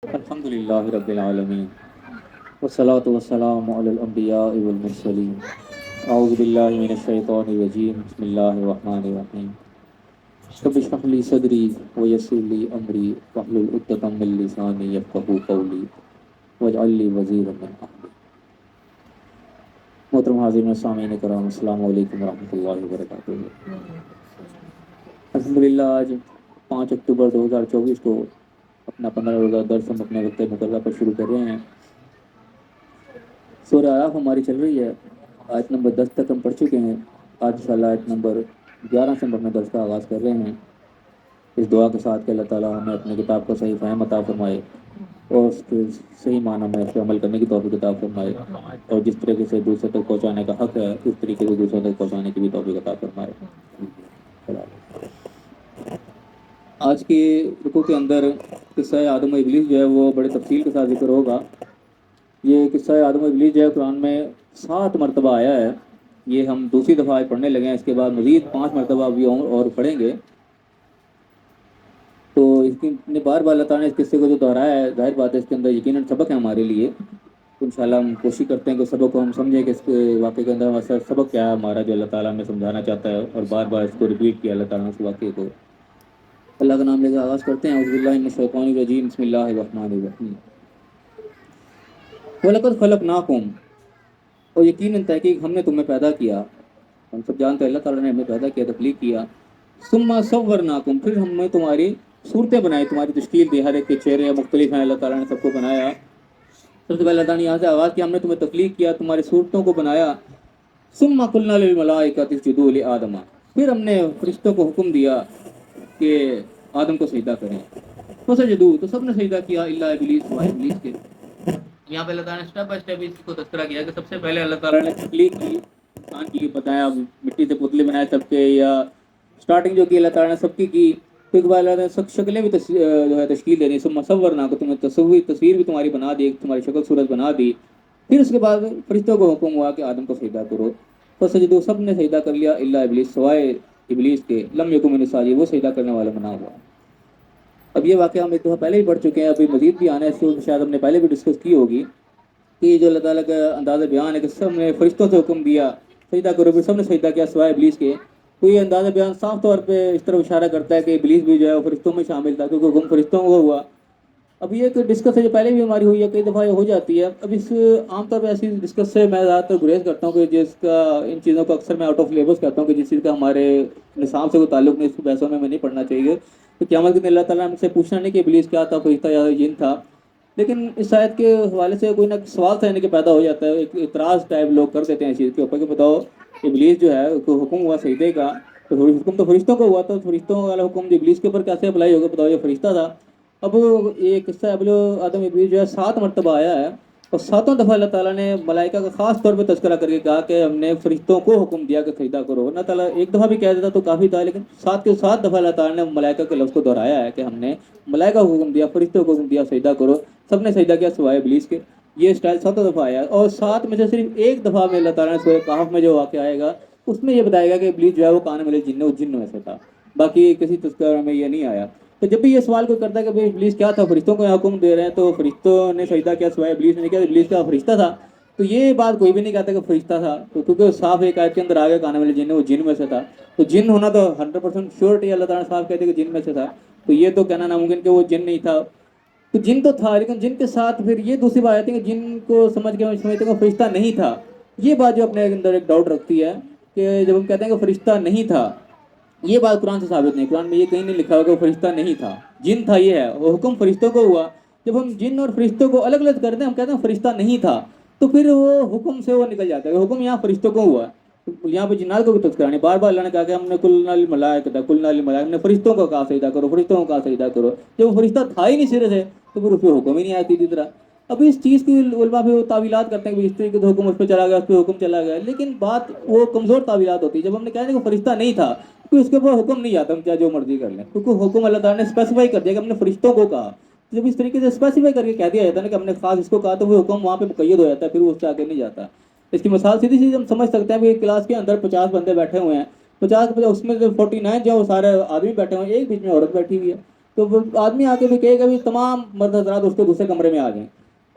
الحمد للہ رب العالمین والصلاة والسلام علی الانبیاء والمرسلین اعوذ باللہ من الشیطان الرجیم بسم اللہ الرحمن الرحیم رب اشرح لی صدری ویسر لی امری واحلل عقدۃ من لسانی یفقہوا قولی واجعل لی وزیرا من اہلی۔ محترم حاضرین و سامعین کرام، السلام علیکم ورحمۃ اللہ وبرکاتہ۔ الحمدللہ آج 5 اکتوبر 2024 کو اپنا 15 روزہ درس ہم اپنے وقت مقررہ پر شروع کر رہے ہیں۔ سورہ اعراف ہماری چل رہی ہے، آیت نمبر 10 تک ہم پڑھ چکے ہیں۔ آج انشاءاللہ آیت نمبر 11 سے ہم اپنے درس کا آغاز کر رہے ہیں، اس دعا کے ساتھ کہ اللہ تعالیٰ ہمیں اپنے کتاب کو صحیح فہم عطا فرمائے اور اس کے صحیح معنی میں اس پہ عمل کرنے کی توفیق عطا فرمائے، اور جس طریقے سے دوسرے تک پہنچانے کا حق ہے اس طریقے سے دوسروں تک پہنچانے کی بھی توفیق عطا فرمائے۔ آج کی رکوع کے اندر قصہ آدم و ابلیس جو ہے وہ بڑے تفصیل کے ساتھ ذکر ہوگا۔ یہ قصہ آدم و ابلیس جو ہے قرآن میں 7 مرتبہ آیا ہے، یہ ہم دوسری دفعہ آج پڑھنے لگے ہیں، اس کے بعد مزید 5 مرتبہ ابھی اور پڑھیں گے۔ تو اس کی بار بار اللہ تعالیٰ نے اس قصے کو جو دہرایا ہے، ظاہر بات ہے اس کے اندر یقیناً سبق ہے ہمارے لیے۔ تو انشاءاللہ ہم کوشش کرتے ہیں کہ سبق کو ہم سمجھیں کہ اس کے واقعے کے اندر ہمارا سبق کیا ہے ہمارا، جو اللہ تعالیٰ ہمیں سمجھانا چاہتا ہے، اور بار بار اس کو ریپیٹ کیا اللہ تعالیٰ نے اس واقعے کو۔ اللہ کا نام لے کر آغاز کرتے ہیں۔ اعوذ باللہ من الشیطان الرجیم، بسم اللہ الرحمن الرحیم۔ وَلَقَدْ خَلَقْنَاكُمْ، اور یقیناً تحقیق ہم نے تمہیں پیدا کیا۔ ہم سب جانتے ہیں اللہ تعالیٰ نے ہمیں پیدا کیا، تخلیق کیا۔ ثُمَّ صَوَّرْنَاكُمْ، پھر ہم نے تمہاری صورتیں بنائی، تمہاری تشکیل دی، ہر ایک کے چہرے مختلف ہیں، اللہ تعالیٰ نے سب کو بنایا۔ سب سے پہلے اللہ تعالیٰ نے یہاں سے آغاز کیا، ہم نے تمہیں تخلیق کیا، تمہاری صورتوں کو بنایا۔ ثُمَّ قُلْنَا لِلْمَلَائِكَةِ اسْجُدُوا لِآدَمَ، پھر ہم نے فرشتوں کو حکم دیا کہ آدم کو سجدہ کریں۔ فسجدوا، تو سب نے سجدہ کیا، الا ابلیس، سوائے ابلیس کے۔ یہاں پہ اللہ تعالیٰ نے اسٹیپ بائی اسٹیپ اس کو تذکرہ کیا کہ سب سے پہلے اللہ تعالیٰ نے تخلیق کی، انسان کی بتایا، مٹی سے پتلے بنائے سب کے، یا اسٹارٹنگ جو کی اللہ تعالیٰ نے سب کی پھر کے بعد اللہ نے شکلیں بھی جو ہے تشکیل دینی، ثم صورنا کو تمہیں تصویر بھی تمہاری بنا دی، تمہاری شکل صورت بنا دی۔ پھر اس کے بعد فرشتوں کو حکم ہوا کہ آدم کو سجدہ کرو۔ فسجدوا، سب نے سجدہ کر لیا، الا ابلیس، سوائے ابلیس کے، لم یکن من الساجدین، وہ سجدہ کرنے والا بنا ہوا۔ اب یہ واقعہ ہم ایک دفعہ پہلے ہی پڑھ چکے ہیں، ابھی مزید بھی آنا ہے، اس کو شاید ہم نے پہلے بھی ڈسکس کی ہوگی کہ جو اللہ تعالیٰ کا انداز بیان ہے کہ سب نے فرشتوں سے حکم دیا سجدہ کرو، پھر سب نے سجدہ کیا سوائے ابلیس کے۔ تو یہ انداز بیان صاف طور پہ اس طرف اشارہ کرتا ہے کہ ابلیس بھی جو ہے وہ فرشتوں میں شامل تھا، کیونکہ حکم فرشتوں کو ہوا۔ اب یہ ایک ڈسکس ہے جو پہلے بھی ہماری ہوئی ہے، کئی دفعہ یہ ہو جاتی ہے۔ اب اس عام طور پہ ایسی ڈسکس سے میں زیادہ تر گریز کرتا ہوں کہ جس کا ان چیزوں کو اکثر میں آؤٹ آف لیبس کہتا ہوں کہ جس چیز کا ہمارے نصاب سے کوئی تعلق نہیں، اس کو بحثوں میں نہیں پڑھنا چاہیے۔ تو قیامت کے دن اللہ تعالیٰ نے ہم سے پوچھنا نہیں کہ ابلیس کیا تھا، فرشتہ یا جن تھا، لیکن اس آیت کے حوالے سے کوئی نہ سوال تھا، یعنی کہ پیدا ہو جاتا ہے، ایک اعتراض ٹائپ لوگ کر دیتے ہیں اس چیز کے اوپر کہ بتاؤ ابلیس جو ہے کو حکم ہوا سجدے کا، تو حکم تو فرشتوں کو ہوا تھا، فرشتوں والا حکم جو ابلیس کے اوپر کیسے اپلائی ہوگا، بتاؤ یہ فرشتہ تھا۔ اب یہ قصہ اب جو آدم ابلیس جو ہے 7 مرتبہ آیا ہے، اور 7 دفعہ اللہ تعالیٰ نے ملائکہ کا خاص طور پہ تذکرہ کر کے کہا کہ ہم نے فرشتوں کو حکم دیا کہ سجدہ کرو۔ اللہ تعالیٰ ایک دفعہ بھی کہہ دیتا تو کافی تھا، لیکن 7 کے 7 دفعہ اللہ تعالیٰ نے ملائکہ کے لفظ کو دہرایا ہے کہ ہم نے ملائکہ کو حکم دیا، فرشتوں کو حکم دیا سجدہ کرو، سب نے سجدہ کیا سوائے ابلیس کے۔ یہ اسٹائل 7 دفعہ آیا ہے، اور 7 میں سے صرف ایک دفعہ میں اللہ تعالیٰ نے سورہ کہف میں جو واقعہ آئے گا اس میں یہ بتائے گا کہ ابلیس جو ہے وہ کان ملے جن، وہ جن میں سے تھا، باقی کسی تذکرہ میں یہ نہیں آیا۔ تو جب بھی یہ سوال کوئی کرتا ہے کہ بھائی ابلیس کیا تھا، فرشتوں کو حکم دے رہے ہیں تو فرشتوں نے سجدہ کیا سوائے ابلیس نے کیا، ابلیس کا فرشتہ تھا، تو یہ بات کوئی بھی نہیں کہتا کہ فرشتہ تھا، تو کیونکہ صاف ایک آیت کے اندر آ گیا کان ملے جن، وہ جن میں سے تھا، تو جن ہونا تو 100% شیورٹی اللہ تعالیٰ نے صاف کہتے کہ جن میں سے تھا، تو یہ تو کہنا ناممکن کہ وہ جن نہیں تھا۔ تو جن تو تھا، لیکن جن کے ساتھ پھر یہ دوسری بات آتی ہے کہ جن کو سمجھ کے سمجھتے ہیں کہ فرشتہ نہیں تھا۔ یہ بات جو اپنے اندر ایک ڈاؤٹ رکھتی ہے کہ جب ہم کہتے ہیں کہ فرشتہ نہیں تھا، یہ بات قرآن سے ثابت نہیں، قرآن میں یہ کہیں نہیں لکھا ہوا کہ وہ فرشتہ نہیں تھا، جن تھا یہ ہے، وہ حکم فرشتوں کو ہوا۔ جب ہم جن اور فرشتوں کو الگ الگ کرتے ہیں، ہم کہتے ہیں فرشتہ نہیں تھا، تو پھر وہ حکم سے وہ نکل جاتا ہے، حکم یہاں فرشتوں کو ہوا، یہاں پہ جنات کو بھی تذکرہ نہیں، بار بار اللہ نے کہا کہ ہم نے کلنا للملائکۃ، کلنا للملائکۃ، ہم نے فرشتوں کو کہا سجدہ کرو، فرشتوں کو کہا سجدہ کرو۔ جب وہ فرشتہ تھا ہی نہیں سرے سے تو پھر اس پہ حکم ہی نہیں آیا سیدھی طرح۔ اب اس چیز کی علماء پہ تعویلات کرتے ہیں کہ اس طریقے سے حکم اس پہ چلا گیا، اس پہ حکم چلا گیا، لیکن بات وہ کمزور تعویلات ہوتی ہے۔ جب ہم نے کہا کہ فرشتہ نہیں تھا، کوئی اس کے اوپر حکم نہیں آتا، ہم چاہے جو مرضی کر لیں، کیونکہ حکم اللہ تعالیٰ نے اسپیسیفائی کر دیا کہ ہم نے فرشتوں کو کہا۔ جب اس طریقے سے اسپیسیفائی کر کے کہہ دیا جاتا ہے نا کہ ہم نے خاص اس کو کہا، تو وہ حکم وہاں پہ مقید ہو جاتا ہے، پھر وہ اس سے آگے نہیں جاتا۔ اس کی مثال سیدھی سیدھی ہم سمجھ سکتے ہیں کہ ایک کلاس کے اندر 50 بندے بیٹھے ہوئے ہیں، 50 اس میں سے 49 جو ہے وہ سارے آدمی بیٹھے ہوئے ہیں، ایک بیچ میں عورت بیٹھی ہوئی ہے۔ تو وہ آدمی آ کے بھی کہے گا بھی تمام مرد حضرات اس کے دوسرے کمرے میں آ جائیں.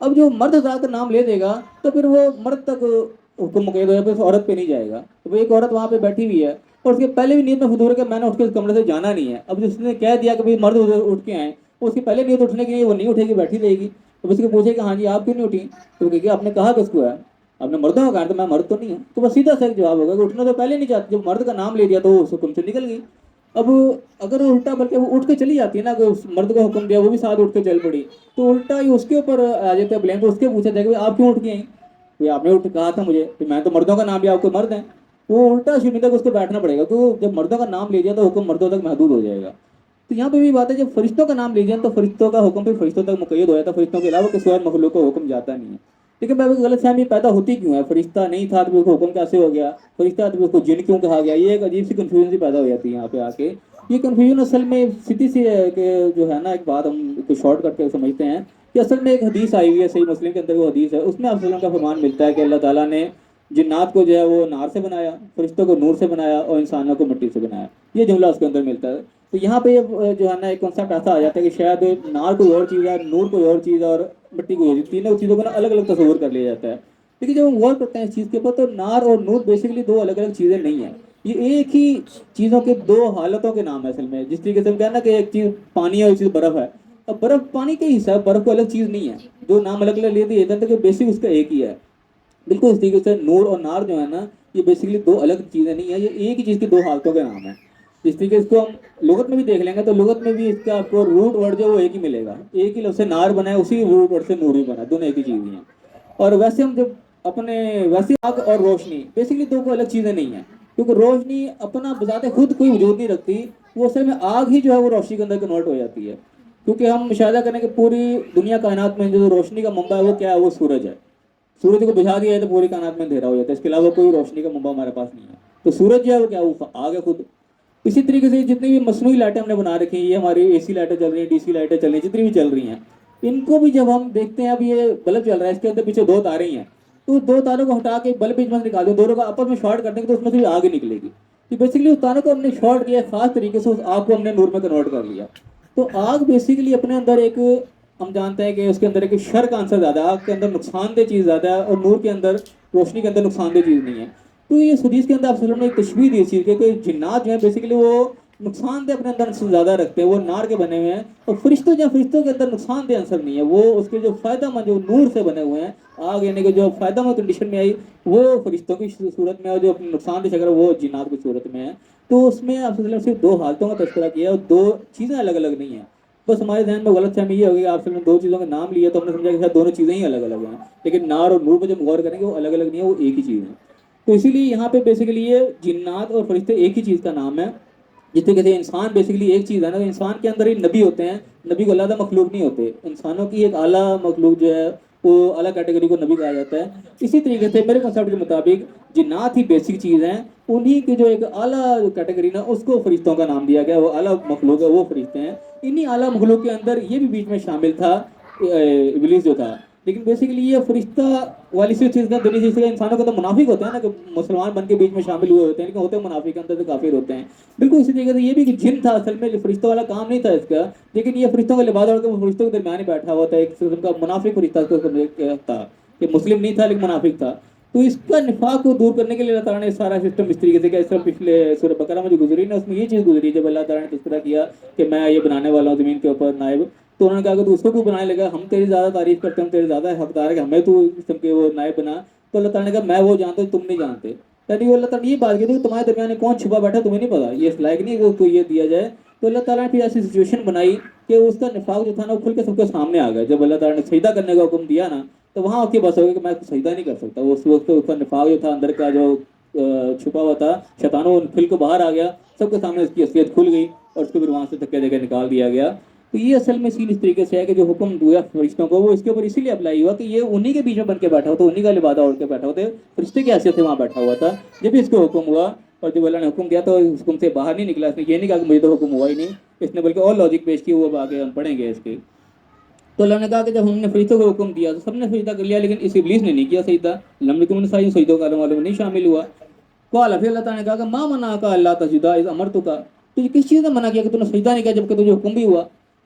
اب جو مرد حضرات کا نام لے دے گا تو پھر وہ مرد تک حکم مقید ہو پھر عورت پہ نہیں جائے گا. تو وہ ایک عورت وہاں پہ بیٹھی ہوئی ہے اور اس کے پہلے بھی نیت میں فضول ہے کہ میں نے اس کے کمرے سے جانا نہیں ہے. اب جس نے کہہ دیا کہ مرد ادھر اٹھ کے آئیں، اس کی پہلے نیت اٹھنے کی نہیں، وہ نہیں اٹھے گی، بیٹھی رہے گی. تو اس کو پوچھے کہ ہاں جی آپ کیوں نہیں اٹھی؟ تو کہ آپ نے کہا کس کو ہے؟ آپ نے مردوں کا کہا تو میں مرد تو نہیں ہوں. تو بس سیدھا سا جواب ہوگا کہ اٹھنا تو پہلے نہیں چاہتی، جب مرد کا نام لے دیا تو وہ اس حکم سے نکل گئی. اب اگر وہ الٹا بلکہ وہ اٹھ کے چلی جاتی ہے نا، کہ اس مرد کو حکم دیا وہ بھی ساتھ اٹھ کے چل پڑی، تو الٹا ہی اس کے اوپر آ جاتا ہے بلیم. تو اس کے پوچھا جائے کہ آپ کیوں اٹھ کے آئیں؟ کہ آپ نے اٹھ کہا تھا مجھے کہ میں تو مردوں کا نام لیا، آپ کو مرد ہیں. وہ الٹا شرمندہ کو اس کو بیٹھنا پڑے گا. تو جب مردوں کا نام لے دیا تو حکم مردوں تک محدود ہو جائے گا. تو یہاں پہ بھی بات ہے جب فرشتوں کا نام لیجیے تو فرشتوں کا حکم پھر فرشتوں تک مقید ہو جاتا ہے، فرشتوں کے علاوہ کسی اور مخلوق کو حکم جاتا نہیں ہے. لیکن میں غلط فہمی پیدا ہوتی کیوں ہے؟ فرشتہ نہیں تھا تو اس کو حکم کیسے ہو گیا؟ فرشتہ تو اس کو جن کیوں کہا گیا؟ یہ ایک عجیب سی کنفیوژن سی پیدا ہو جاتی ہے یہاں پہ آ کے. یہ کنفیوژن اصل میں سیدھی سی ہے کہ جو ہے نا، ایک بات ہم شارٹ کٹ کے سمجھتے ہیں کہ اصل میں ایک حدیث آئی ہوئی ہے صحیح مسلم کے اندر. وہ حدیث ہے، اس میں آپ وسلم کا فرمان ملتا ہے کہ اللہ تعالیٰ نے جنات کو جو ہے وہ نار سے بنایا، فرشتوں کو نور سے بنایا اور انسانوں کو مٹی سے بنایا. یہ جملہ اس کے اندر ملتا ہے. تو یہاں پہ جو ہے نا ایک کنسیپٹ ایسا آ جاتا ہے کہ شاید نار کوئی اور چیز ہے، نور کوئی اور چیز ہے اور مٹی کوئی اور چیز، تینوں چیزوں کو نا الگ الگ تصور کر لیا جاتا ہے. لیکن جب ہم غور کرتے ہیں اس چیز کے اوپر تو نار اور نور بیسیکلی دو الگ الگ چیزیں نہیں ہیں. یہ ایک ہی چیزوں کے دو حالتوں کے نام ہے اصل میں. جس طریقے سے ہم کہتے ہیں نا کہ ایک چیز پانی ہے اور ایک چیز برف ہے. اب برف پانی کا ہی حصہ ہے، برف کو الگ چیز نہیں ہے. دو نام الگ الگ لے دیے جاتے ہیں کہ بیسک اس کا ایک ہی ہے. بالکل اس طریقے سے نور اور نار جو ہے نا، یہ بیسیکلی دو الگ چیزیں نہیں ہیں، یہ ایک ہی چیز کی دو حالتوں کے نام ہیں. جس طریقے اس کو ہم لغت میں بھی دیکھ لیں گے تو لغت میں بھی اس کا آپ کو روٹ ورڈ جو وہ ایک ہی ملے گا. ایک ہی لفظ سے نار بنا ہے، اسی روٹ ورڈ سے نور بھی بنا ہے، دونوں ایک ہی چیز ہیں. اور ویسے ہم جب اپنے ویسے آگ اور روشنی بیسیکلی دو کو الگ چیزیں نہیں ہیں. کیونکہ روشنی اپنا بذات خود کوئی وجود نہیں رکھتی، وہ اصل میں آگ ہی جو ہے وہ روشنی کے اندر کنورٹ ہو جاتی ہے. کیونکہ ہم مشاہدہ کریں کہ پوری دنیا کائنات میں جو روشنی کا منبع ہے وہ کیا ہے؟ وہ سورج ہے. سورج کو بجھا دیا ہے تو پوری کائنات میں اندھیرا ہو جاتا ہے، اس کے علاوہ کوئی روشنی کا منبع ہمارے پاس نہیں ہے. تو سورج جو ہے وہ کیا؟ وہ آگ ہے خود. اسی طریقے سے جتنی بھی مصنوعی لائٹیں ہم نے بنا رکھی ہیں، یہ ہماری اے سی لائٹیں چل رہی ہیں، ڈی سی لائٹیں چل رہی ہیں، جتنی بھی چل رہی ہیں، ان کو بھی جب ہم دیکھتے ہیں اب یہ بلب چل رہا ہے، اس کے اندر پیچھے دو تاریں ہیں، تو دو تاروں کو ہٹا کے بلب بیچ میں نکال دو، دونوں کو آپس میں شارٹ کر دیں گے تو اس میں سے بھی آگ ہی نکلے گی. تو بیسیکلی اس تاروں کو ہم نے شارٹ کیا خاص طریقے سے، اس آگ کو ہم نے نور میں کنورٹ کر لیا. تو آگ بیسیکلی اپنے اندر ایک، ہم جانتے ہیں کہ اس کے اندر ایک شر کا عنصر زیادہ ہے، آگ کے اندر نقصان دہ چیز زیادہ ہے اور نور کے اندر، روشنی کے اندر نقصان دہ چیز نہیں ہے. تو یہ حدیث کے اندر آپ نے ایک تشبیہ دی اس چیز کے کہ جنات جو ہیں بیسیکلی وہ نقصان دہ اپنے اندر زیادہ رکھتے ہیں، وہ نار کے بنے ہوئے ہیں. اور فرشتوں جو فرشتوں کے اندر نقصان دہ عنصر نہیں ہے، وہ اس کے جو فائدہ مند جو نور سے بنے ہوئے ہیں، آگ یعنی کہ جو فائدہ مند کنڈیشن میں آئی وہ فرشتوں کی صورت میں، اور جو نقصان دہ شکل وہ جنات کی صورت میں ہے. تو اس میں آپ صرف دو حالتوں کا تذکرہ کیا اور دو چیزیں الگ الگ نہیں ہیں. بس ہمارے ذہن میں غلط فہمی یہ ہوگی کہ آپ نے دو چیزوں کا نام لیا تو ہم نے سمجھا کہ دونوں چیزیں ہی الگ الگ ہیں. لیکن نار اور نور پہ جب غور کریں گے وہ الگ الگ نہیں ہے، وہ ایک ہی چیز ہے. تو اسی لیے یہاں پہ بیسیکلی یہ جنات اور فرشتے ایک ہی چیز کا نام ہے. جس طریقے سے انسان بیسیکلی ایک چیز ہے نا، انسان کے اندر ہی نبی ہوتے ہیں، نبی کو علیحدہ مخلوق نہیں ہوتے. انسانوں کی ایک اعلیٰ مخلوق جو ہے وہ اعلیٰ کیٹیگری کو نبی کہا جاتا ہے. اسی طریقے سے میرے کنسیپٹ کے مطابق جنات ہی بیسک چیز ہیں، انہی کی جو ایک اعلیٰ کیٹیگری نا اس کو فرشتوں کا نام دیا گیا، وہ اعلیٰ مخلوق ہے وہ فرشتے ہیں. انہی اعلیٰ مخلوق کے اندر یہ بھی بیچ میں شامل تھا ابلیس جو تھا. لیکن بیسیکلی یہ فرشتہ والی سی چیز کا دنیا جیسے انسانوں کا تو منافق ہوتے ہیں نا، کہ مسلمان بن کے بیچ میں شامل ہوئے ہوتے ہیں، لیکن ہوتے ہیں منافق کے اندر تو کافر ہوتے ہیں. بالکل اسی طریقے سے یہ بھی کہ جن تھا اصل میں، فرشتوں والا کام نہیں تھا اس کا، لیکن یہ فرشتوں کا لباس اوڑھ کے وہ فرشتوں کے درمیان ہی بیٹھا ہوا تھا. ایک قسم کا منافق فرشتہ تھا کہ مسلم نہیں تھا لیکن منافق تھا. تو اس کا نفاق کو دور کرنے کے لیے اللہ تعالیٰ نے سارا سسٹم اس طریقے سے کیا. اس طرح پچھلے سورہ بقرہ میں جو گزری نا، اس میں یہ چیز گزری جب اللہ تعالیٰ نے تذکرہ کیا کہ میں یہ بنانے والا ہوں زمین کے اوپر نائب. تو انہوں نے کہا کہ تو اس کو کیوں بنانے لگا؟ ہم تیری زیادہ تعریف کرتے ہیں، ہم تیرے زیادہ حقدار ہے کہ ہمیں تو اس قسم کے وہ نائب بنا. تو اللہ تعالیٰ نے کہا میں وہ جانتا ہوں تم نہیں جانتے. یعنی وہ اللہ تعالیٰ نے یہ بات کی تھی کہ تمہارے درمیان کون چھپا بیٹھا تمہیں نہیں پتا، یہ اس لائق نہیں ہے کہ یہ دیا جائے. تو اللہ تعالیٰ نے پھر ایسی سچویشن بنائی کہ اس کا نفاق جو تھا نا وہ کھل کے سب کے سامنے آ گیا. جب اللہ تعالیٰ نے سجدہ کرنے کا حکم دیا نا تو وہاں اس کی بس ہو گئی کہ میں سجدہ نہیں کر سکتا. وہ اس وقت اس کا نفاق جو تھا اندر کا جو چھپا ہوا تھا شیطانوں کھل کے باہر آ گیا، سب کے سامنے اس کی اصلیت کھل گئی اور اس کو پھر وہاں سے دھکے دے کے نکال دیا گیا. تو یہ اصل میں سین اس طریقے سے ہے کہ جو حکم دیا فرشتوں کو وہ اس کے اوپر اسی لیے اپلائی ہوا کہ یہ انہی کے بیچ میں بن کے بیٹھا ہوتا، انہی کا لبادہ اوڑھ کے بیٹھا ہوتا، فرشتے کی حیثیت سے وہاں بیٹھا ہوا تھا. جب اس کو حکم ہوا اور جب اللہ نے حکم دیا تو اس حکم سے باہر نہیں نکلا. اس نے یہ نہیں کہا کہ مجھے تو حکم ہوا ہی نہیں، اس نے بلکہ اور لاجک پیش کی، وہ آگے ہم پڑھیں گے اس کے. تو اللہ نے کہا کہ جب ہم نے فرشتوں کو حکم دیا تو سب نے سجدہ کر لیا، لیکن اس ابلیس نے نہیں کیا سجدہ. لم یکن من الساجدین، سجدوں کرنے والوں میں نہیں شامل ہوا. قال پھر اللہ تعالیٰ نے کہا کہ ما منعک الا تسجد اذ امرتک، تجھے کس چیز نے منع کیا کہ تو نے سجدہ نہیں کیا جبکہ تجھے حکم بھی ہوا.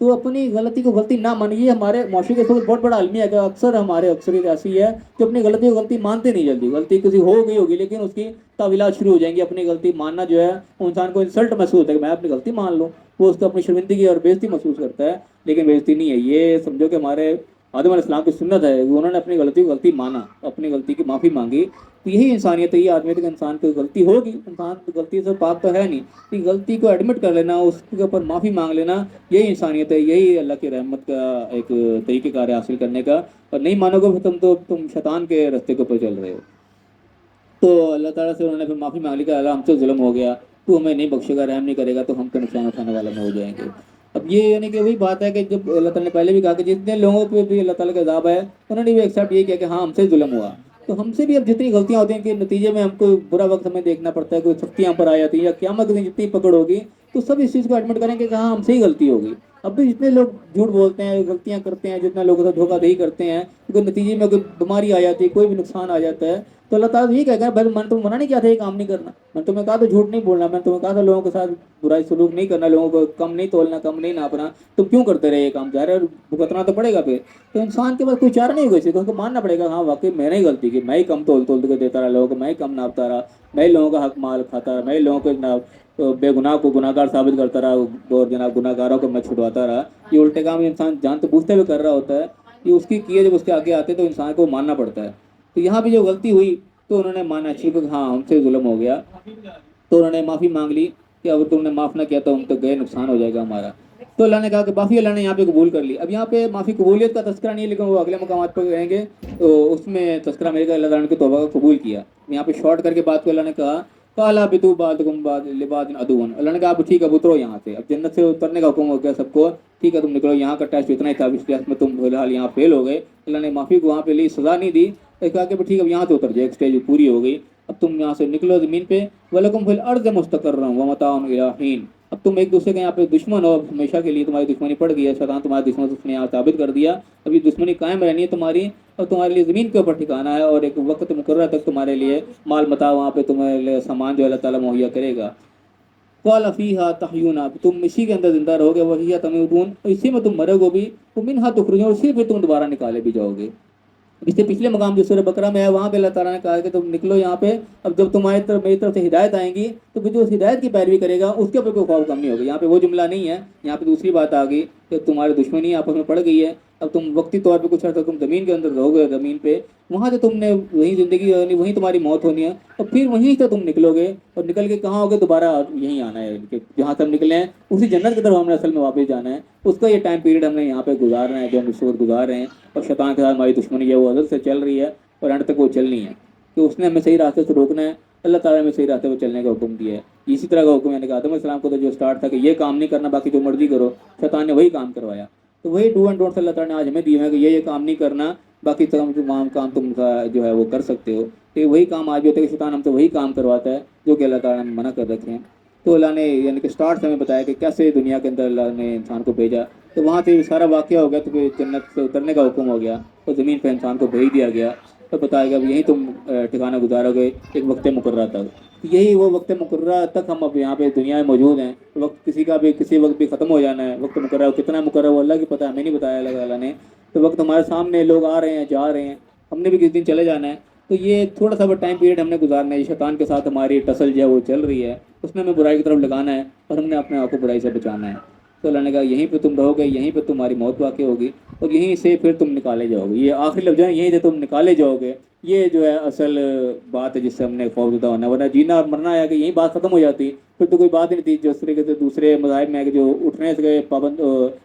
تو اپنی غلطی کو غلطی نہ مانی. یہ ہمارے معاشرے کے ساتھ بہت بڑا المیہ ہے کہ اکثر ہمارے اکثریت ایسی ہے جو اپنی غلطی کو غلطی مانتے نہیں جلدی. غلطی کسی ہو گئی ہوگی لیکن اس کی تعویلات شروع ہو جائیں گی. اپنی غلطی ماننا جو ہے انسان کو انسلٹ محسوس ہوتا ہے کہ میں اپنی غلطی مان لوں. وہ اس کو اپنی شرمندگی اور بےزتی محسوس کرتا ہے, لیکن بےزتی نہیں ہے. یہ سمجھو کہ ہمارے آدم علیہ السلام کی سنت ہے, انہوں نے اپنی غلطی کو غلطی مانا, اپنی غلطی کی معافی مانگی. تو یہی انسانیت ہے, یہ آدمیت کہ انسان کو غلطی ہوگی, انسان غلطی سے پاک تو ہے نہیں, کہ غلطی کو ایڈمٹ کر لینا, اس کے اوپر معافی مانگ لینا, یہی انسانیت ہے. یہی اللہ کی رحمت کا ایک طریقہ کار ہے حاصل کرنے کا. اور نہیں مانو گے تم شیطان کے راستے کے اوپر چل رہے ہو. تو اللہ تعالیٰ سے انہوں نے پھر معافی مانگ لی کہ اللہ ہم سے ظلم ہو گیا, تو ہمیں نہیں بخشے گا, رحم نہیں کرے گا, تو ہم تو نقصان اٹھانے والے میں ہو جائیں گے. اب یہ یعنی کہ وہی بات ہے کہ جب اللہ تعالیٰ نے پہلے بھی کہا کہ جتنے لوگوں پہ بھی اللہ تعالیٰ کا عذاب ہے, انہوں نے بھی ایکسیپٹ یہ کیا کہ ہاں ہم سے ظلم ہوا. تو ہم سے بھی اب جتنی غلطیاں ہوتی ہیں کہ نتیجے میں ہم کو برا وقت ہمیں دیکھنا پڑتا ہے, کوئی سختیاں پر آ جاتی ہیں یا قیامت میں جتنی پکڑ ہوگی, تو سب اس چیز کو ایڈمٹ کریں کہ ہاں ہم سے ہی غلطی ہوگی. اب بھی جتنے لوگ جھوٹ بولتے ہیں, غلطیاں کرتے ہیں, جتنا لوگوں سے دھوکہ دہی کرتے ہیں, کیونکہ نتیجے میں کوئی بیماری آ جاتی ہے, کوئی بھی نقصان آ جاتا ہے, تو اللہ تعالیٰ یہ کہہ گا بھائی میں نے تمہیں منع نہیں کیا تھا یہ کام نہیں کرنا, میں نے تمہیں کہا تھا جھوٹ نہیں بولنا, میں نے تمہیں کہا تھا لوگوں کے ساتھ برائی سلوک نہیں کرنا, لوگوں کو کم نہیں تولنا, کم نہیں ناپنا, تو کیوں کرتے رہے یہ کام, ظاہر ہے بھگتنا تو پڑے گا پھر. تو انسان کے پاس کوئی چارہ نہیں ہوگا, اس کو ماننا پڑے گا ہاں واقعی میں نے ہی غلطی کی, میں ہی کم تول کے دیتا رہا لوگوں کو, میں ہی کم ناپتا رہا, میں ہی لوگوں کا حق مال کھاتا رہا, میں ہی لوگوں کو بے گناہ کو گناہ گار ثابت کرتا رہا, اور جناب گناہ گاروں کو میں چھڑواتا رہا. یہ الٹے کام انسان جان تو بوجھتے ہوئے کر رہا ہوتا ہے, یہ اس کی کیے جب اس کے آگے آتے تو انسان کو ماننا پڑتا ہے. تو یہاں بھی جو غلطی ہوئی تو انہوں نے مانا اچھی کہ ہاں ہم سے ظلم ہو گیا, تو انہوں نے معافی مانگ لی کہ اگر تم نے معاف نہ کیا تو ہم تو گئے, نقصان ہو جائے گا ہمارا. تو اللہ نے کہا کہ معافی اللہ نے یہاں پہ قبول کر لی. اب یہاں پہ معافی قبولیت کا تذکرہ نہیں ہے, لیکن وہ اگلے مقامات پر رہیں گے تو اس میں تذکرہ میرے کا اللہ تعالیٰ نے کی توبہ کا قبول کیا. یہاں پہ شارٹ کر کے بات کو اللہ نے کہا کالا بتو بعضکم لبعض عدو, اللہ نے کہا اب ٹھیک ہے اترو یہاں سے. اب جنت سے اترنے کا حکم ہو گیا سب کو, ٹھیک ہے تم نکلو, یہاں کا ٹیسٹ اتنا ہی تھا, اس ٹیسٹ میں تم فی الحال یہاں فیل ہو گئے. اللہ نے معافی کو وہاں پہ لی, سزا نہیں دی, کہا کہ ٹھیک ہے اب یہاں سے اتر جائے, ایک اسٹیج پوری ہو گئی, اب تم یہاں سے نکلو زمین پہ. وَلَكُمْ فِي الْأَرْضِ مُسْتَقَرٌّ وَمَتَاعٌ إِلَىٰ حِينٍ, اب تم ایک دوسرے کے یہاں پہ دشمن ہو, ہمیشہ کے لیے تمہاری دشمنی پڑ گئی ہے, شیطان تمہارا دشمن اس نے یہاں ثابت کر دیا, اب یہ دشمنی قائم رہنی ہے تمہاری, اور تمہارے لیے زمین کے اوپر ٹھکانا ہے, اور ایک وقت مقررہ تک تمہارے لیے مال متاع وہاں پہ تمہارے لیے سامان جو اللہ تعالیٰ مہیا کرے گا. قَالَ فِيهَا تَحْيُونَ, تم اسی کے اندر زندہ رہو گے, وَفِيهَا تَمُوتُونَ, اسی میں تم مرو گے بھی, وَمِنْهَا تُخْرَجُونَ, اسی پہ تم دوبارہ نکالے بھی جاؤ گے. اس سے پچھلے مقام جو سورہ بقرہ میں ہے وہاں پہ اللہ تعالیٰ نے کہا کہ تم نکلو یہاں پہ, اب جب تمہاری طرف میری طرف سے ہدایت آئیں گی تو جو اس ہدایت کی پیروی کرے گا اس کے اوپر کوئی خوف کم نہیں ہوگا. یہاں پہ وہ جملہ نہیں ہے, یہاں پہ دوسری بات آ گئی کہ تمہاری دشمنی آپس میں پڑ گئی ہے, اب تم وقتی طور پہ کچھ عرصہ تم زمین کے اندر رہو گے, زمین پہ وہاں سے تم نے وہیں زندگی ہونی, وہیں تمہاری موت ہونی ہے, اور پھر وہیں سے تم نکلو گے, اور نکل کے کہاں ہوگے دوبارہ یہیں آنا ہے, کہ جہاں سے ہم نکلے ہیں اسی جنت کی طرف ہم نے اصل میں واپس جانا ہے. اس کا یہ ٹائم پیریڈ ہم نے یہاں پہ گزارنا ہے جو ہم اس وقت گزار رہے ہیں, اور شیطان کے ساتھ ہماری دشمنی ہے وہ ازل سے چل رہی ہے اور اینڈ تک وہ چلنی ہے, کہ اس نے ہمیں صحیح راستے سے روکنا ہے. اللہ تعالیٰ نے ہمیں صحیح راستے پہ چلنے کا حکم دیا ہے. اسی طرح کا حکم ہے کہ آدم علیہ السلام کو تو جو اسٹارٹ تھا کہ یہ کام نہیں کرنا, باقی جو مرضی کرو, شیطان نے وہی کام کروایا. تو وہی ڈو اینڈ ڈونٹ اللہ تعالیٰ نے آج ہمیں دیے ہیں کہ یہ کام نہیں کرنا, باقی تمام کام تم جو ہے وہ کر سکتے ہو. کہ وہی کام آج ہوتا ہے کہ شیطان ہم سے وہی کام کرواتا ہے جو کہ اللہ تعالیٰ نے منع کر رکھے ہیں. تو اللہ نے یعنی کہ اسٹارٹ سے ہمیں بتایا کہ کیسے دنیا کے اندر اللہ نے انسان کو بھیجا, تو وہاں سے سارا واقعہ ہو گیا, تو پھر جنت سے اترنے کا حکم ہو گیا, اور زمین پہ انسان کو بھیج دیا گیا, تو بتایا گیا یہیں تم ٹھکانہ گزارو گے ایک وقت مقررہ تک. یہی وہ وقت مقررہ تک ہم اب یہاں پہ دنیا میں موجود ہیں. وقت کسی کا بھی کسی وقت بھی ختم ہو جانا ہے, وقت مقررہ کتنا مقررہ وہ اللہ کی پتہ ہے, ہمیں نہیں بتایا اللہ تعالیٰ نے. تو وقت ہمارے سامنے, لوگ آ رہے ہیں جا رہے ہیں, ہم نے بھی کس دن چلے جانا ہے. تو یہ تھوڑا سا ٹائم پیریڈ ہم نے گزارنا ہے, شیطان کے ساتھ ہماری ٹسل جو ہے وہ چل رہی ہے, اس میں ہمیں برائی کی طرف لگانا ہے, اور ہم نے اپنے آپ کو برائی سے بچانا ہے. تو اللہ نے کہا یہیں پہ تم رہو گے, یہیں پہ تمہاری موت واقع ہوگی, اور یہیں سے پھر تم نکالے جاؤ گے. یہ آخری لفظ ہے, یہیں سے تم نکالے جاؤ گے. یہ جو ہے اصل بات ہے جس سے ہم نے خوفزدہ ہونا ہے, ورنہ جینا اور مرنا ہے کہ یہیں بات ختم ہو جاتی, پھر تو کوئی بات ہی نہیں تھی. جس طریقے سے دوسرے مذاہب میں ہے کہ جو اٹھنے سے پابند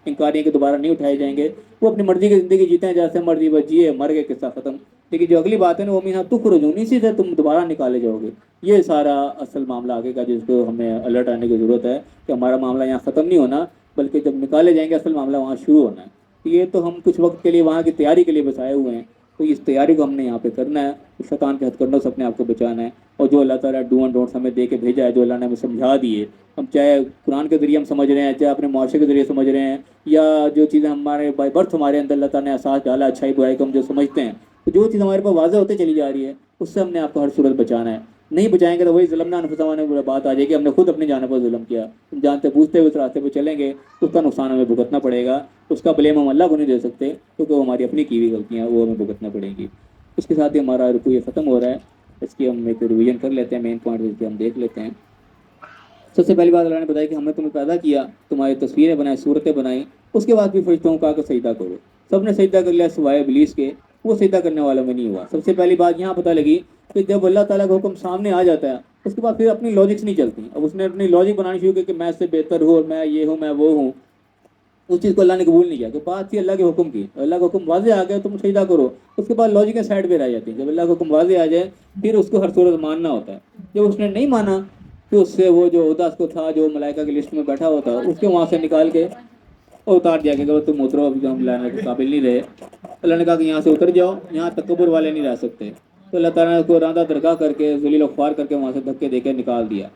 انکاری کے دوبارہ نہیں اٹھائے جائیں گے, وہ اپنی مرضی کی زندگی جیتے ہیں جیسے مرضی, بس جیے مر گئے قصہ ختم. لیکن جو اگلی بات ہے نا وہ مینہ تخرجون, اسی سے تم دوبارہ نکالے جاؤ گے. یہ سارا اصل معاملہ آگے کا جس کو ہمیں الرٹ آنے کی ضرورت ہے, کہ ہمارا معاملہ یہاں ختم نہیں ہونا, بلکہ جب نکالے جائیں گے اصل معاملہ وہاں شروع ہونا ہے. یہ تو ہم کچھ وقت کے لیے وہاں کی تیاری کے لیے بسائے ہوئے ہیں, تو اس تیاری کو ہم نے یہاں پہ کرنا ہے, شیطان کے ہتھ کنڈوں سے اپنے آپ کو بچانا ہے. اور جو اللہ تعالیٰ ڈو اینڈ ڈونٹس ہمیں دے کے بھیجا ہے, جو اللہ نے ہمیں سمجھا دیے, ہم چاہے قرآن کے ذریعے ہم سمجھ رہے ہیں, چاہے اپنے معاشرے کے ذریعے سمجھ رہے ہیں, یا جو چیزیں ہمارے بائی برتھ ہمارے اندر اللہ تعالیٰ نے احساس ڈالا اچھائی برائی کو ہم جو سمجھتے ہیں, تو جو چیز ہمارے پاس واضح ہوتے چلی جا رہی ہے, اس سے ہم نے آپ کو ہر صورت بچانا ہے. نہیں بچائیں گے تو وہی ظلم انفسنا بات آ جائے گی، ہم نے خود اپنی جانوں پر ظلم کیا. جانتے پوچھتے ہوئے اس راستے پہ چلیں گے اس کا نقصان ہمیں بھگتنا پڑے گا. اس کا بلیم ہم اللہ کو نہیں دے سکتے کیونکہ وہ ہماری اپنی کی ہوئی غلطیاں وہ ہمیں بھگتنا پڑیں گی. اس کے ساتھ ہی ہمارا رکوع یہ ختم ہو رہا ہے. اس کی ہم ایک ریویژن کر لیتے ہیں، مین پوائنٹ اس کے ہم دیکھ لیتے ہیں. سب سے پہلی بات اللہ نے بتایا کہ ہم نے تمہیں پیدا کیا، تمہاری تصویریں بنائیں، صورتیں بنائیں. اس کے بعد بھی فرشتوں کو کہا کہ سجدہ کرو. سب نے سجدہ کر لیا سوائے ابلیس کے، وہ سجدہ کرنے والوں میں نہیں ہوا. سب سے پہلی بات یہاں پتہ لگی کہ جب اللہ تعالیٰ کا حکم سامنے آ جاتا ہے اس کے بعد پھر اپنی لاجکس نہیں چلتی. اب اس نے اپنی لاجک بنانی شروع کی کہ میں اس سے بہتر ہوں اور میں یہ ہوں میں وہ ہوں. اس چیز کو اللہ نے قبول نہیں کیا کہ بات تھی اللہ کے حکم کی. اللہ کا حکم واضح آ گیا تم سجدہ کرو. اس کے بعد لاجکیں سائڈ پہ رہ جاتی ہیں. جب اللہ کا حکم واضح آ جائے پھر اس کو ہر صورت ماننا ہوتا ہے. جب اس نے نہیں مانا تو اس سے وہ جو عہدہ اس کو تھا جو ملائکہ کی لسٹ میں بیٹھا ہوا تھا اس کے وہاں سے نکال کے اور اتار دیا کہ تم اترو، ابھی ہم لانے کے قابل نہیں رہے. اللہ نے کہا کہ یہاں سے اتر جاؤ، یہاں تکبر والے نہیں رہ سکتے. تو اللہ تعالیٰ نے اس کو راندہ درگاہ کر کے ذلیل و خوار کر کے وہاں سے دھکے دے کے نکال دیا.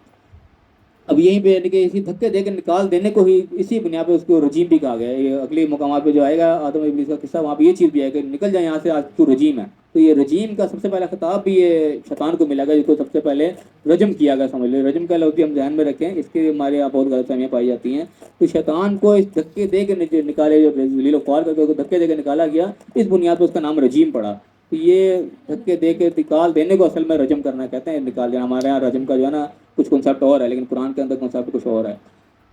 اب یہیں پہ یعنی کہ اسی دھکے دے کے نکال دینے کو ہی اسی بنیاد پہ اس کو رجیم بھی کہا گیا ہے. یہ اگلی مقامات پہ جو آئے گا آدم ابلیس کا قصہ وہاں پہ یہ چیز بھی ہے کہ نکل جائے یہاں سے، آج تو رجیم ہے. تو یہ رجیم کا سب سے پہلا خطاب بھی یہ شیطان کو ملا گا جس کو سب سے پہلے رجم کیا گیا. سمجھ لیں رجم کا لفظ ہم ذہن میں رکھیں، اس کے ہمارے یہاں بہت غلط فہمیاں پائی جاتی ہیں. تو شیطان کو اس دھکے دے کے نکالے، جو ذلیل و خوار کر کے دھکے دے کے نکالا گیا، اس بنیاد پہ اس کا نام رجیم پڑا. تو یہ دھکے دے کے نکال دینے کو اصل میں رجم کرنا کہتے ہیں، نکال دینا. ہمارے یہاں رجم کا جو ہے نا کچھ کنسیپٹ اور ہے لیکن قرآن کے اندر کنسیپٹ کچھ اور ہے.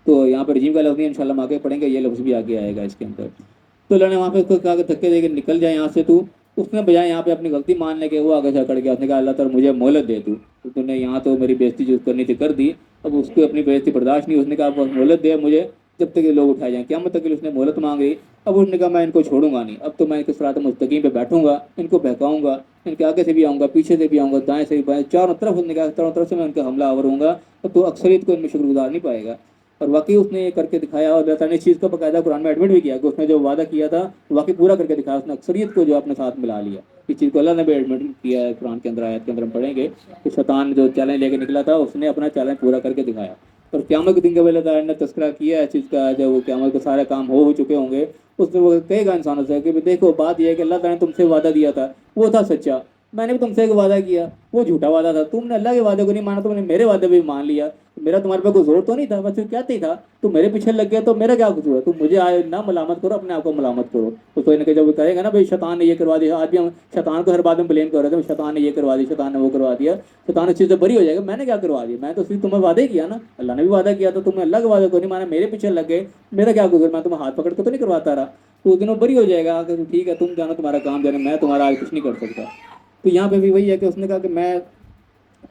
تو یہاں پہ رجیم کا لفظ نہیں، انشاءاللہ ہم آگے پڑھیں گے، یہ لفظ بھی آگے آئے گا اس کے اندر. تو اللہ نے وہاں پہ اس کو کہا کہ دھکے دے کے نکل جائے یہاں سے. تو اس نے بجائے یہاں پہ اپنی غلطی ماننے کے وہ آگے سے اکڑ گیا. اس نے کہا اللہ تعالیٰ مجھے مہلت دے. تو نے یہاں تو میری بےزتی جو کرنی تھی کر دی، اب اس کو اپنی بےزتی برداشت نہیں. اس نے کہا مہلت دے مجھے جب تک یہ لوگ اٹھائے جائیں. قیامت تک اس نے مہلت مانگی. اب اس نے کہا میں ان کو چھوڑوں گا نہیں، اب تو میں ان کے صراط مستقیم پہ بیٹھوں گا، ان کو بہکاؤں گا، ان کے آگے سے بھی آؤں گا، پیچھے سے بھی آؤں گا، دائیں سے بھی بائیں، چاروں طرف. اس نے کہا چاروں طرف سے میں ان کا حملہ آور ہوں گا. تو اکثریت کو ان میں شکر گزار نہیں پائے گا. اور واقعی اس نے یہ کر کے دکھایا. اور اللہ تعالیٰ نے اس چیز کو باقاعدہ قرآن میں ایڈمٹ بھی کیا کہ اس نے جو وعدہ کیا تھا واقعی پورا کر کے دکھایا. اس نے اکثریت کو جو اپنے ساتھ ملا لیا. اس چیز کو اللہ نے بھی ایڈمٹ کیا ہے قرآن کے اندر، آیت کے اندر ہم پڑھیں گے کہ شیطان جو چیلنج لے کے نکلا تھا اس نے اپنا چیلنج پورا کر کے دکھایا. اور قیامت کے دن کے اللہ تعالیٰ نے تذکرہ کیا ہے اس چیز کا، جب وہ قیامت کے سارے کام ہو چکے ہوں گے اس میں وہ کہے گا انسانوں سے کہ دیکھو بات یہ ہے کہ اللہ تعالیٰ نے تم سے وعدہ دیا تھا وہ تھا سچا، میں نے بھی تم سے ایک وعدہ کیا وہ جھوٹا وعدہ تھا، تم نے اللہ کے وعدے کو نہیں مانا، تم نے میرے وعدے بھی مان لیا. میرا تمہارے پہ کوئی زور تو نہیں تھا، بس کہتے ہی تھا. تم میرے پیچھے لگ گیا تو میرا کیا قصور ہے؟ تم مجھے نہ ملامت کرو، اپنے آپ کو ملامت کرو. تو کوئی نہ کہ جب وہ کہے گا نا بھائی شیطان نے یہ کروا دیا، آج بھی ہم شیطان کو ہر بات میں بلیم کر رہے تھے، شیطان نے یہ کروا دیا، شیطان نے وہ کروا دیا. شیطان اس چیز سے بری ہو جائے گا، میں نے کیا کروا دیا؟ میں تو صرف تمہیں وعدے کیا نا، اللہ نے بھی وعدہ کیا. تو تم نے اللہ کے وعدے کو نہیں مانا، میرے پیچھے لگ گئے، میرا کیا قصور؟ میں تمہیں ہاتھ پکڑ کے تو نہیں کرواتا رہا. تو اس دن وہ بری ہو جائے گا کہ ٹھیک ہے تم جانا تمہارا کام جانے، میں تمہارا آج کچھ نہیں کر سکتا. تو یہاں پہ بھی وہی ہے کہ اس نے کہا کہ میں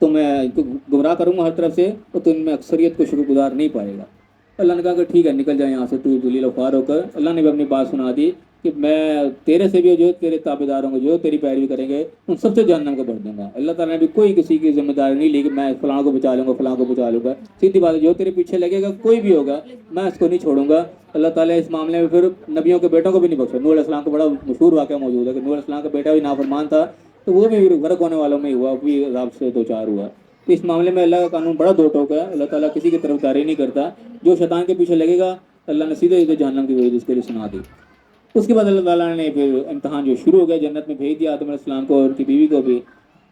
تمہیں گمراہ کروں گا ہر طرف سے، تو تم میں اکثریت کو شکر گزار نہیں پائے گا. اللہ نے کہا کہ ٹھیک ہے نکل جائے یہاں سے تو ذلیل و خوار ہو کر. اللہ نے بھی اپنی بات سنا دی کہ میں تیرے سے بھی جو تیرے تابعدار ہوں گے جو تیری پیروی کریں گے ان سب سے جہنم کو بھر دوں گا. اللہ تعالیٰ نے بھی کوئی کسی کی ذمہ داری نہیں لی کہ میں فلاں کو بچا لوں گا فلاں کو بچا لوں گا. سیدھی بات ہے جو تیرے پیچھے لگے گا کوئی بھی ہوگا میں اس کو نہیں چھوڑوں گا. اللہ تعالیٰ اس معاملے میں پھر نبیوں کے بیٹوں کو بھی نہیں بخشا. نوح علیہ السلام کو بڑا مشہور واقعہ موجود ہے کہ نوح علیہ السلام کا بیٹا بھی نافرمان تھا تو وہ بھی غرق ہونے والوں میں ہی ہوا، بھی عذاب سے دو چار ہوا. تو اس معاملے میں اللہ کا قانون بڑا دو ٹوک ہے. اللہ تعالیٰ کسی کی طرف داری نہیں کرتا. جو شیطان کے پیچھے لگے گا اللہ نے سیدھے سیدھے جہنم کی وجہ اس کے لیے سنا دی. اس کے بعد اللہ تعالیٰ نے پھر امتحان جو شروع ہو گیا جنت میں بھیج دیا آدم علیہ السلام کو اور ان کی بیوی کو بھی.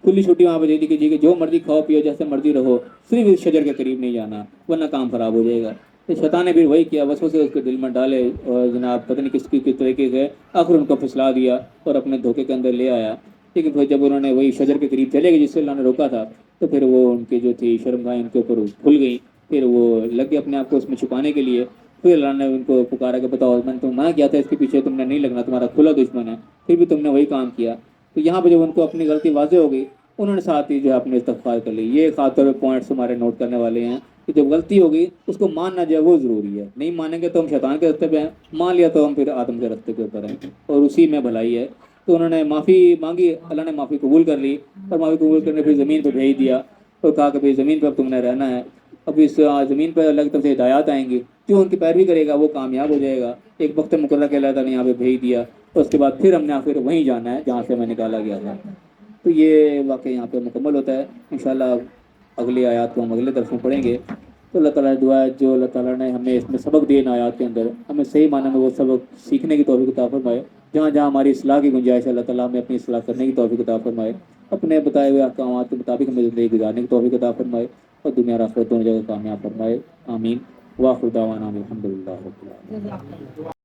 کھلی چھٹی وہاں پہ دے دی کہ جی کہ جو مرضی کھاؤ پیو جیسے مرضی رہو، صرف اس شجر کے قریب نہیں جانا ورنہ کام خراب ہو جائے گا. تو شیطان نے پھر وہی کیا، وسوسے اس کے دل میں ڈالے اور جناب پتہ نہیں کس طریقے سے آخر ان کو پھسلا دیا اور اپنے دھوکے کے اندر لے آیا. لیکن پھر جب انہوں نے وہی شجر کے قریب چلے گئے جس سے اللہ نے روکا تھا تو پھر وہ ان کی جو تھی شرمگاہیں ان کے اوپر کھل گئیں. پھر وہ لگ گئے اپنے آپ کو اس میں چھپانے کے لیے. پھر اللہ نے ان کو پکارا کہ بتاؤ میں نے تم منع کیا تھا اس کے پیچھے تم نے نہیں لگنا، تمہارا کھلا دشمن ہے، پھر بھی تم نے وہی کام کیا. تو یہاں پہ جب ان کو اپنی غلطی واضح ہو گئی انہوں نے ساتھ ہی جو ہے اپنے استغفار کر لی. یہ خاص طور پہ پوائنٹس ہمارے نوٹ کرنے والے ہیں کہ جب غلطی ہوگی اس کو ماننا جو ہے وہ ضروری ہے. نہیں مانیں گے تو ہم شیطان کے راستے پہ ہیں، مان لیا تو ہم پھر آدم کے راستے کے اوپر ہیں اور اسی میں بھلائی ہے. تو انہوں نے معافی مانگی، اللہ نے معافی قبول کر لی اور معافی قبول کرنے پھر زمین پہ بھیج دیا اور کہا کہ بھائی زمین پہ اب تم نے رہنا ہے. اب اس زمین پہ اللہ کی طرف سے ہدایات آئیں گی، جو ان کی پیروی کرے گا وہ کامیاب ہو جائے گا. ایک وقت مقررہ کے اللہ تعالیٰ نے یہاں پہ بھیج دیا اور اس کے بعد پھر ہم نے آخر وہیں جانا ہے جہاں سے ہمیں نکالا گیا تھا. تو یہ واقعہ یہاں پہ مکمل ہوتا ہے. انشاءاللہ اگلی آیات کو ہم اگلے درس میں پڑھیں گے. تو اللہ تعالیٰ نے دعا ہے جو اللہ تعالیٰ نے ہمیں اس میں سبق دیے ان آیات کے اندر ہمیں صحیح معنی میں وہ سبق سیکھنے کی توفیق عطا فرمائے. جہاں جہاں ہماری اصلاح کی گنجائش ہے اللہ تعالیٰ ہمیں اپنی اصلاح کرنے کی توفیق عطا فرمائے. اپنے بتائے ہوئے احکامات کے مطابق ہمیں زندگی گزارنے کی توفیق عطا فرمائے اور دنیا اور آخرت دونوں جگہ کامیاب فرمائے. آمین. واخر دعوانا الحمدللہ رب العالمین.